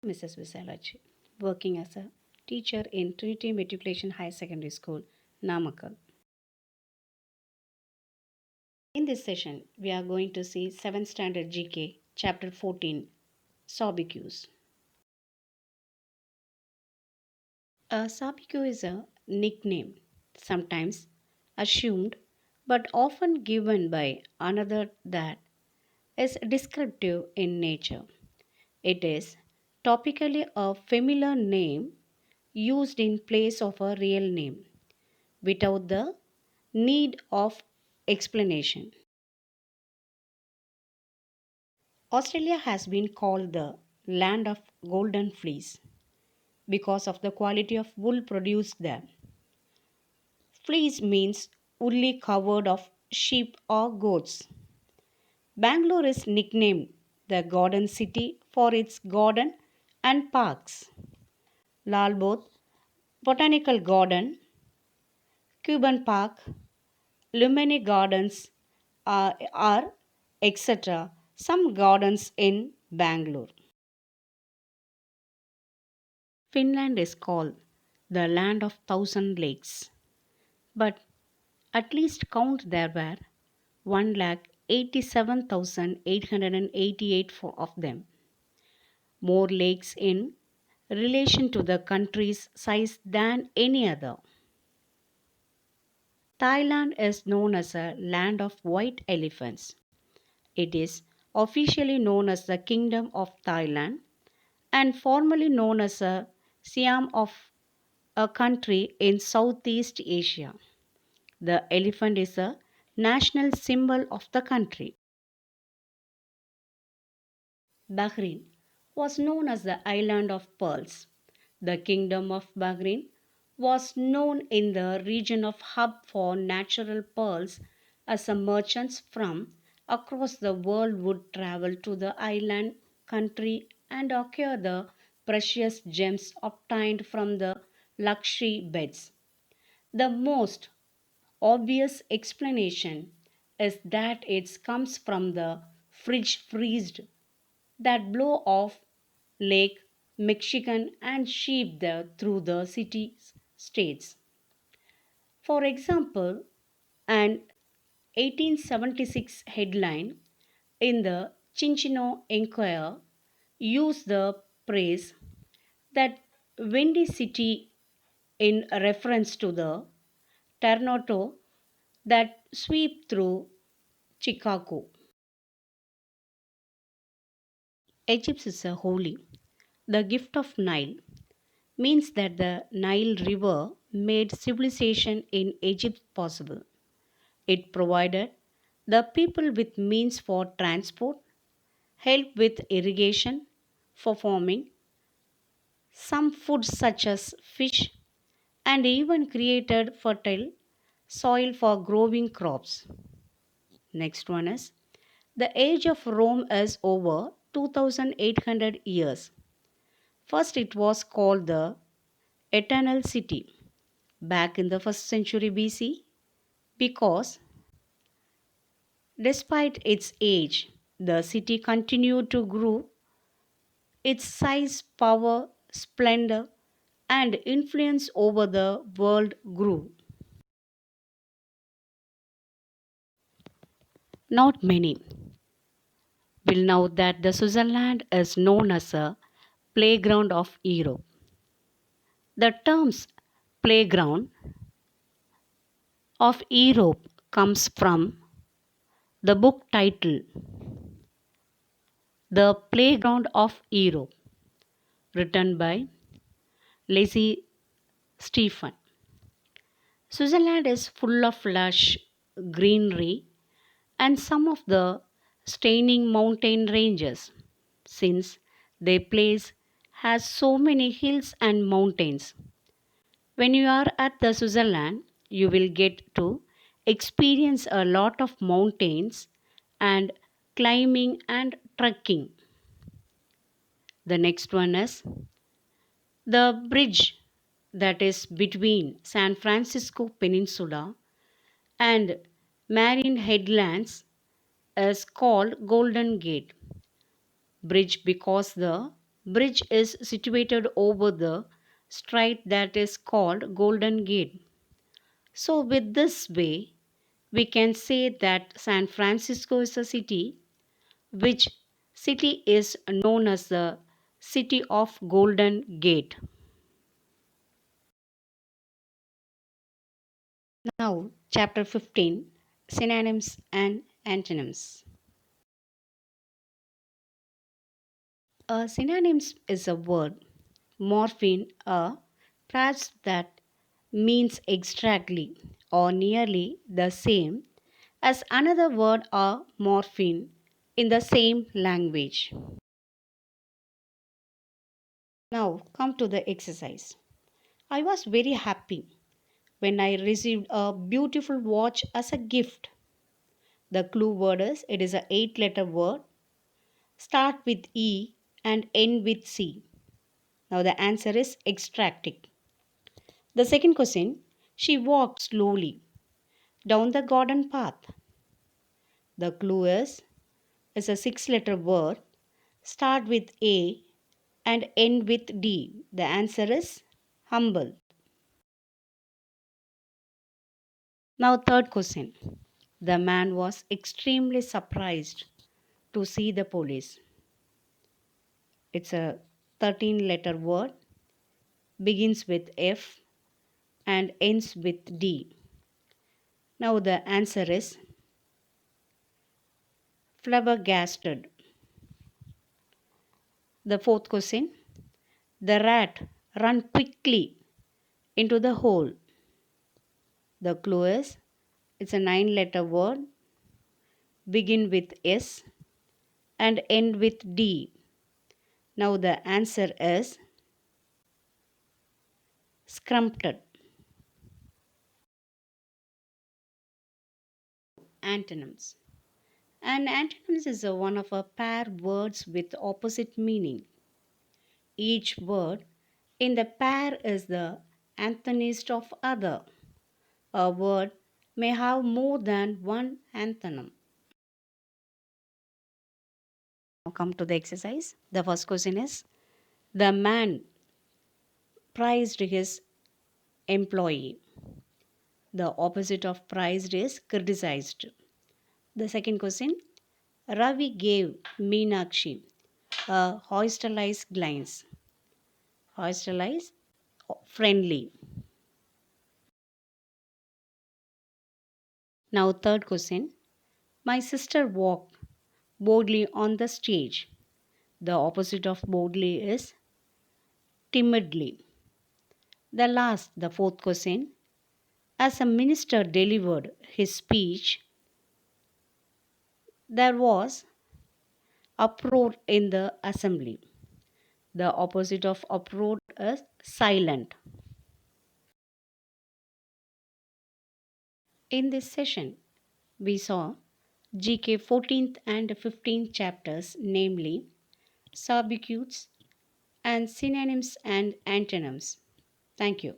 Mrs. Visalachi, working as a teacher in Trinity Matriculation High Secondary School, Namakkal. In this session, we are going to see 7th Standard GK, Chapter 14, Sobiques. A sobique is a nickname, sometimes assumed but often given by another that is descriptive in nature. It is topically a familiar name used in place of a real name without the need of explanation. Australia has been called the land of golden fleece because of the quality of wool produced there. Fleece means woolly covered of sheep or goats. Bangalore is nicknamed the Garden City for its garden and parks. Lalbodh Botanical Garden, Cuban Park, Lumini Gardens are etc. some gardens in Bangalore. Finland is called the land of thousand lakes, but at least count there were 1,87,888 of them. More lakes in relation to the country's size than any other. Thailand is known as a land of white elephants. It is officially known as the Kingdom of Thailand and formally known as a Siam of a country in Southeast Asia. The elephant is a national symbol of the country. Bahrain was known as the island of pearls. The kingdom of Bahrain was known in the region of hub for natural pearls as the merchants from across the world would travel to the island country and acquire the precious gems obtained from the luxury beds. The most obvious explanation is that it comes from the fridge freezed that blow off Lake Michigan and sheep there through the city states. For example, an 1876 headline in the Chinchino Enquirer used the phrase that windy city in reference to the tornado that sweep through Chicago. Egypt is a holy. The gift of Nile means that the Nile River made civilization in Egypt possible. It provided the people with means for transport, help with irrigation, for farming, some foods such as fish, and even created fertile soil for growing crops. Next one is the age of Rome is over 2800 years. First, it was called the Eternal City back in the 1st century BC because despite its age, the city continued to grow. Its size, power, splendor, and influence over the world grew. Not many will know that the Switzerland is known as a playground of Europe. The terms playground of Europe comes from the book title The Playground of Europe, written by Lacy Stephen. Switzerland is full of lush greenery and some of the stunning mountain ranges, since their place has so many hills and mountains. When you are at the Switzerland, you will get to experience a lot of mountains and climbing and trekking. The next one is the bridge that is between San Francisco Peninsula and Marion Headlands is called Golden Gate Bridge because the bridge is situated over the strait that is called Golden Gate. So, with this way, we can say that San Francisco is a city which city is known as the City of Golden Gate. Now, chapter 15, synonyms and antonyms. A synonyms is a word, morphine, a phrase that means exactly or nearly the same as another word or morphine in the same language. Now, come to the exercise. I was very happy when I received a beautiful watch as a gift. The clue word is it is a 8 letter word, start with E and end with C. Now the answer is extracting. The second question, she walked slowly down the garden path. The clue is a 6 letter word, start with A and end with D. The answer is humble. Now third question. The man was extremely surprised to see the police. It's a 13 letter word, begins with F and ends with D. Now the answer is flabbergasted. The fourth question, the rat ran quickly into the hole. The clue is it's a 9 letter word, begin with S and end with D. Now the answer is scrumpted. Antonyms. And antonyms is one of a pair words with opposite meaning. Each word in the pair is the antagonist of other. A word may have more than one antonym. Now come to the exercise. The first question is the man praised his employee. The opposite of praised is criticized. The second question, Ravi gave Meenakshi a hostile glance. Hostile, friendly. Now third question, my sister walked boldly on the stage. The opposite of boldly is timidly. The fourth question, as a minister delivered his speech, there was uproar in the assembly. The opposite of uproar is silent. In this session, we saw GK 14th and 15th chapters, namely substitutes and synonyms and antonyms. Thank you.